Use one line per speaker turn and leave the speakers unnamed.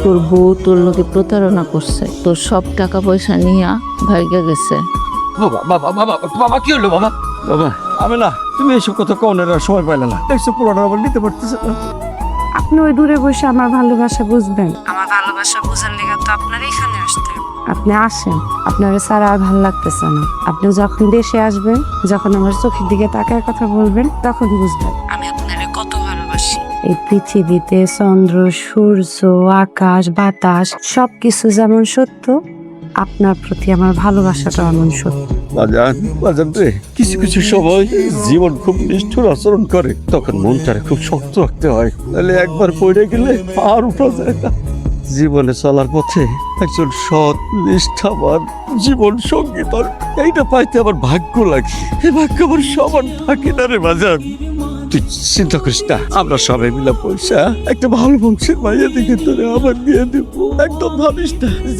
তোর বউ তোর লোকে প্রতারণা করছে, তোর সব টাকা পয়সা নিয়ে ভাইগা গেছে।
বাবা বাবা বাবা বাবা কি হলো বাবা? বাবা আমি না, তুমি এইসব কথা কনের আর সময় পাইলে না, দেখছো পুরোটা আবার নিতে পারতেছে না।
আপনি ওই দূরে বসে আমার ভালোবাসা বুঝবেন, আমার ভালোবাসা বোঝার লেগে তো আপনার এখানে আসতে হবে। আপনি আসেন, আপনার ছাড়া আর ভালো লাগতেছে না। আপনি যখন দেশে আসবেন, যখন আমার চোখের দিকে তাকায় কথা বলবেন, তখন বুঝবেন আমি আপনারে কত ভালোবাসি। এই পৃথিবীতে চন্দ্র, সূর্য, আকাশ, বাতাস সবকিছু যেমন সত্য, আপনার প্রতি আমার ভালোবাসাটা এমন সত্য।
বাজান বাজান রে, কিছু কিছু সময় জীবন খুব নিষ্ঠুর আচরণ করে, তখন মনটারে খুব শক্ত রাখতে হয়, তাহলে একবার পড়ে গেলে আর উঠা যায় না। জীবনে চলার পথে একজন সৎ নিষ্ঠাবান জীবন সঙ্গী তোর এইটা পাইতে আমার ভাগ্য লাগে। এই ভাগ্য আমার সমান থাকে না রে বাজান। তুই চিন্তা করিস না, আমরা সবাই মিলে পয়সা একটা ভালো বংশের মাইয়া দিকে তোরে আবার দিয়ে দিব, একদম ভাবিস না।